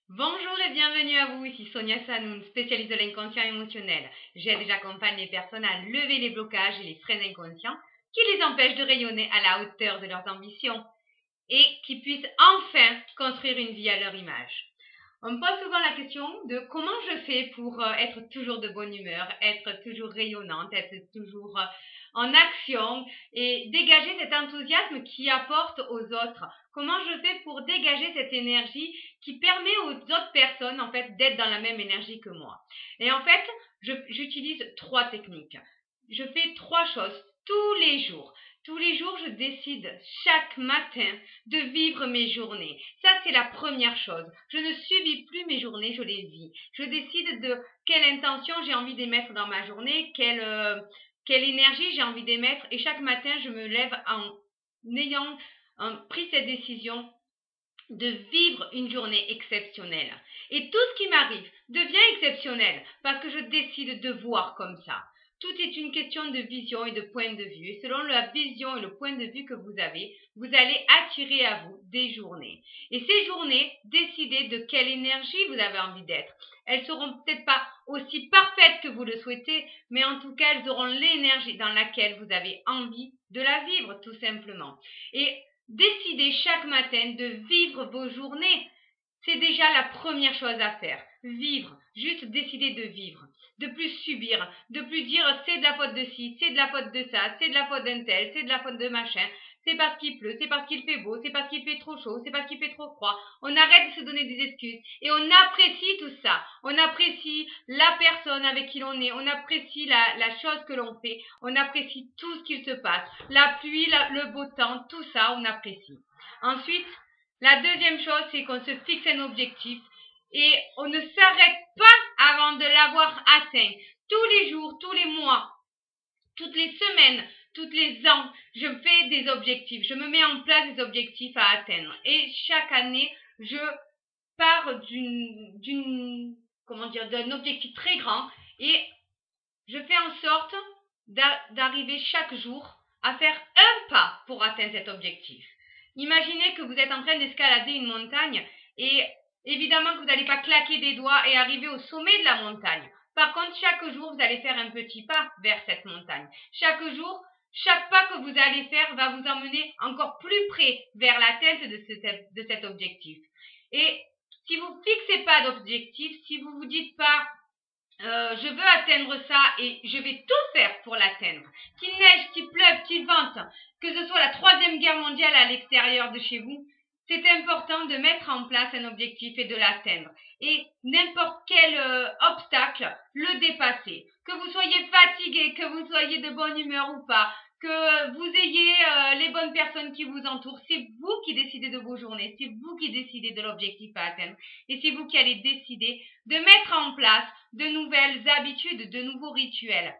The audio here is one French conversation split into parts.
Bonjour et bienvenue à vous, ici Sonia Sanoun, spécialiste de l'inconscient émotionnel. J'aide et j'accompagne les personnes à lever les blocages et les freins inconscients qui les empêchent de rayonner à la hauteur de leurs ambitions et qui puissent enfin construire une vie à leur image. On me pose souvent la question de comment je fais pour être toujours de bonne humeur, être toujours rayonnante, être toujours en action et dégager cet enthousiasme qui apporte aux autres. Comment je fais pour dégager cette énergie qui permet aux autres personnes en fait d'être dans la même énergie que moi. Et en fait, j'utilise trois techniques. Je fais trois choses tous les jours. Tous les jours, je décide chaque matin de vivre mes journées. Ça, c'est la première chose. Je ne subis plus mes journées, je les vis. Je décide de quelle intention j'ai envie d'émettre dans ma journée, quelle énergie j'ai envie d'émettre. Et chaque matin, je me lève en ayant pris cette décision de vivre une journée exceptionnelle. Et tout ce qui m'arrive devient exceptionnel parce que je décide de voir comme ça. Tout est une question de vision et de point de vue. Et selon la vision et le point de vue que vous avez, vous allez attirer à vous des journées. Et ces journées, décidez de quelle énergie vous avez envie d'être. Elles seront peut-être pas aussi parfaites que vous le souhaitez, mais en tout cas, elles auront l'énergie dans laquelle vous avez envie de la vivre, tout simplement. Et décidez chaque matin de vivre vos journées. C'est déjà la première chose à faire. Vivre. Juste décider de vivre. De plus subir. De plus dire c'est de la faute de ci, c'est de la faute de ça, c'est de la faute d'un tel, c'est de la faute de machin. C'est parce qu'il pleut, c'est parce qu'il fait beau, c'est parce qu'il fait trop chaud, c'est parce qu'il fait trop froid. On arrête de se donner des excuses et on apprécie tout ça. On apprécie la personne avec qui l'on est, on apprécie la chose que l'on fait, on apprécie tout ce qu'il se passe. La pluie, le beau temps, tout ça, on apprécie. Ensuite, la deuxième chose, c'est qu'on se fixe un objectif et on ne s'arrête pas avant de l'avoir atteint. Tous les jours, tous les mois, toutes les semaines, tous les ans, je fais des objectifs. Je me mets en place des objectifs à atteindre. Et chaque année, je pars d'un objectif très grand et je fais en sorte d'arriver chaque jour à faire un pas pour atteindre cet objectif. Imaginez que vous êtes en train d'escalader une montagne et évidemment que vous n'allez pas claquer des doigts et arriver au sommet de la montagne. Par contre, chaque jour, vous allez faire un petit pas vers cette montagne. Chaque jour, chaque pas que vous allez faire va vous emmener encore plus près vers l'atteinte de cet objectif. Et si vous ne fixez pas d'objectif, si vous ne vous dites pas je veux atteindre ça et je vais tout faire pour l'atteindre. Qu'il neige, qu'il pleuve, qu'il vente, que ce soit la troisième guerre mondiale à l'extérieur de chez vous, c'est important de mettre en place un objectif et de l'atteindre. Et n'importe quel obstacle, le dépasser. Que vous soyez fatigué, que vous soyez de bonne humeur ou pas, que vous ayez les bonnes personnes qui vous entourent, c'est vous qui décidez de vos journées, c'est vous qui décidez de l'objectif à atteindre. Et c'est vous qui allez décider de mettre en place de nouvelles habitudes, de nouveaux rituels.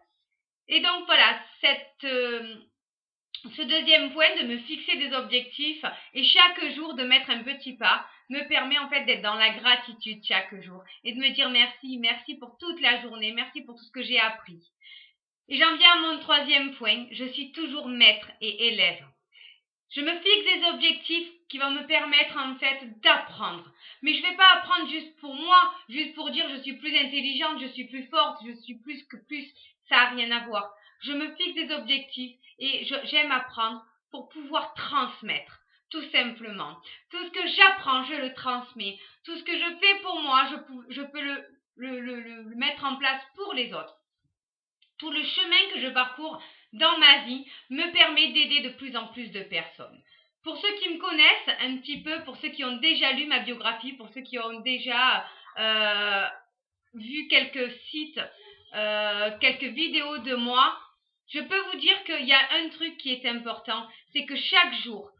Et donc voilà, ce deuxième point de me fixer des objectifs et chaque jour de mettre un petit pas me permet en fait d'être dans la gratitude chaque jour et de me dire merci, merci pour toute la journée, merci pour tout ce que j'ai appris. Et j'en viens à mon troisième point, je suis toujours maître et élève. Je me fixe des objectifs qui vont me permettre en fait d'apprendre. Mais je ne vais pas apprendre juste pour moi, juste pour dire je suis plus intelligente, je suis plus forte, je suis plus que plus. Ça n'a rien à voir. Je me fixe des objectifs et j'aime apprendre pour pouvoir transmettre. Tout simplement. Tout ce que j'apprends, je le transmets. Tout ce que je fais pour moi, je peux le mettre en place pour les autres. Tout le chemin que je parcours dans ma vie me permet d'aider de plus en plus de personnes. Pour ceux qui me connaissent un petit peu, pour ceux qui ont déjà lu ma biographie, pour ceux qui ont déjà vu quelques sites, quelques vidéos de moi, je peux vous dire qu'il y a un truc qui est important, c'est que chaque jour,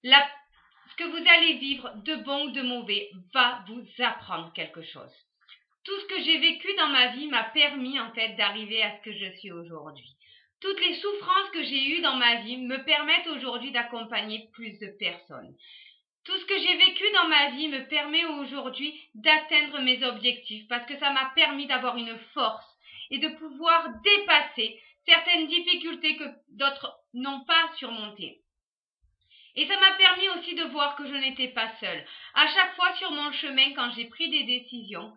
ce que vous allez vivre, de bon ou de mauvais, va vous apprendre quelque chose. Tout ce que j'ai vécu dans ma vie m'a permis en fait d'arriver à ce que je suis aujourd'hui. Toutes les souffrances que j'ai eues dans ma vie me permettent aujourd'hui d'accompagner plus de personnes. Tout ce que j'ai vécu dans ma vie me permet aujourd'hui d'atteindre mes objectifs parce que ça m'a permis d'avoir une force et de pouvoir dépasser certaines difficultés que d'autres n'ont pas surmontées. Et ça m'a permis aussi de voir que je n'étais pas seule. À chaque fois sur mon chemin, quand j'ai pris des décisions,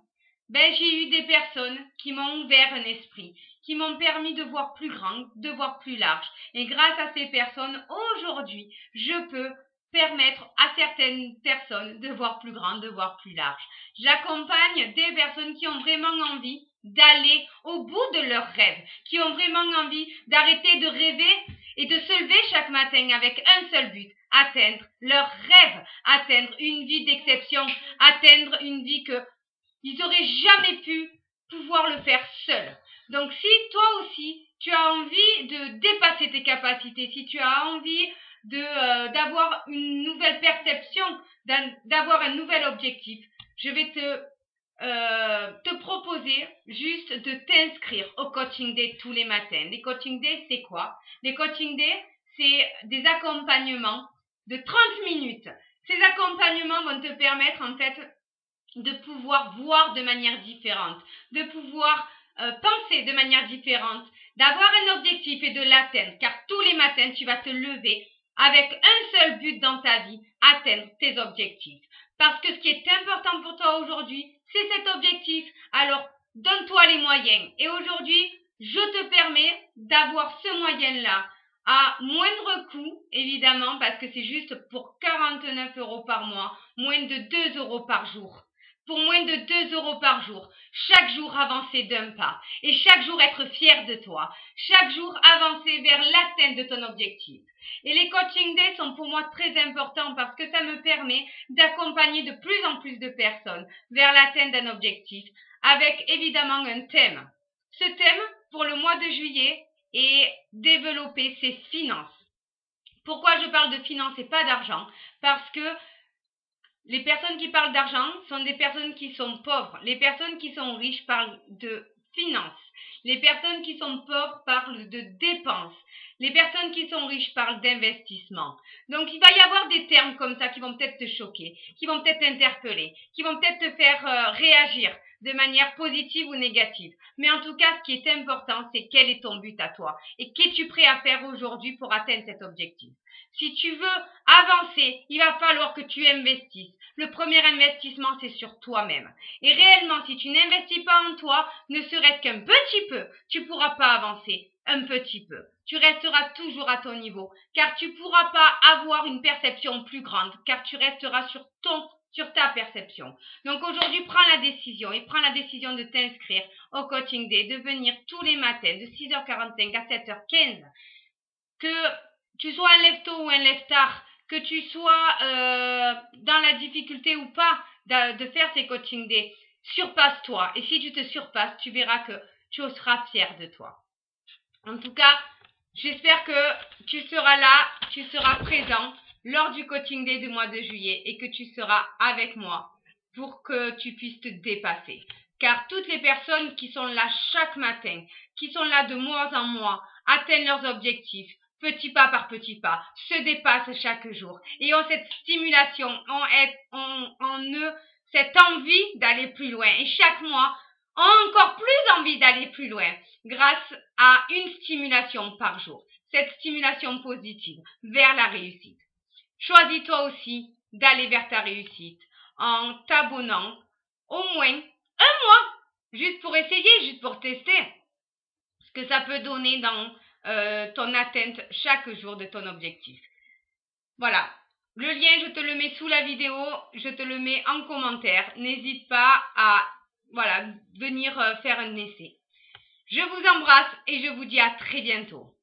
j'ai eu des personnes qui m'ont ouvert un esprit, qui m'ont permis de voir plus grand, de voir plus large. Et grâce à ces personnes, aujourd'hui, je peux permettre à certaines personnes de voir plus grand, de voir plus large. J'accompagne des personnes qui ont vraiment envie d'aller au bout de leurs rêves, qui ont vraiment envie d'arrêter de rêver et de se lever chaque matin avec un seul but, atteindre leurs rêves, atteindre une vie d'exception, atteindre une vie que ils n'auraient jamais pu pouvoir le faire seuls. Donc si toi aussi, tu as envie de dépasser tes capacités, si tu as envie d'avoir une nouvelle perception, d'avoir un nouvel objectif, je vais te proposer juste de t'inscrire au Coaching Day tous les matins. Les Coaching Day, c'est quoi? Les Coaching Day, c'est des accompagnements de 30 minutes. Ces accompagnements vont te permettre en fait de pouvoir voir de manière différente, de pouvoir penser de manière différente, d'avoir un objectif et de l'atteindre, car tous les matins, tu vas te lever avec un seul but dans ta vie, atteindre tes objectifs. Parce que ce qui est important pour toi aujourd'hui, c'est cet objectif. Alors, donne-toi les moyens. Et aujourd'hui, je te permets d'avoir ce moyen-là à moindre coût, évidemment, parce que c'est juste pour 49 € par mois, moins de 2 € par jour. Pour moins de 2 € par jour, chaque jour avancer d'un pas et chaque jour être fier de toi, chaque jour avancer vers l'atteinte de ton objectif. Et les coaching days sont pour moi très importants parce que ça me permet d'accompagner de plus en plus de personnes vers l'atteinte d'un objectif avec évidemment un thème. Ce thème pour le mois de juillet est développer ses finances. Pourquoi je parle de finances et pas d'argent? Parce que les personnes qui parlent d'argent sont des personnes qui sont pauvres. Les personnes qui sont riches parlent de finances. Les personnes qui sont pauvres parlent de dépenses. Les personnes qui sont riches parlent d'investissement. Donc, il va y avoir des termes comme ça qui vont peut-être te choquer, qui vont peut-être t'interpeller, qui vont peut-être te faire réagir de manière positive ou négative. Mais en tout cas, ce qui est important, c'est quel est ton but à toi et qu'es-tu prêt à faire aujourd'hui pour atteindre cet objectif. Si tu veux avancer, il va falloir que tu investisses. Le premier investissement, c'est sur toi-même. Et réellement, si tu n'investis pas en toi, ne serait-ce qu'un petit peu, tu ne pourras pas avancer un petit peu. Tu resteras toujours à ton niveau, car tu ne pourras pas avoir une perception plus grande, car tu resteras sur ta perception. Donc aujourd'hui, prends la décision de t'inscrire au Coaching Day, de venir tous les matins de 6h45 à 7h15. Que tu sois un lève-tôt ou un lève-tard, que tu sois dans la difficulté ou pas de faire ces Coaching Days, surpasse-toi. Et si tu te surpasses, tu verras que tu seras fier de toi. En tout cas, j'espère que tu seras là, tu seras présent lors du Coaching Day du mois de juillet et que tu seras avec moi pour que tu puisses te dépasser. Car toutes les personnes qui sont là chaque matin, qui sont là de mois en mois, atteignent leurs objectifs, petit pas par petit pas, se dépassent chaque jour et ont cette stimulation, ont en eux cette envie d'aller plus loin. Et chaque mois, ont encore plus envie d'aller plus loin grâce à une stimulation par jour. Cette stimulation positive vers la réussite. Choisis-toi aussi d'aller vers ta réussite en t'abonnant au moins un mois, juste pour essayer, juste pour tester ce que ça peut donner dans ton atteinte chaque jour de ton objectif. Voilà, le lien je te le mets sous la vidéo, je te le mets en commentaire. N'hésite pas à venir faire un essai. Je vous embrasse et je vous dis à très bientôt.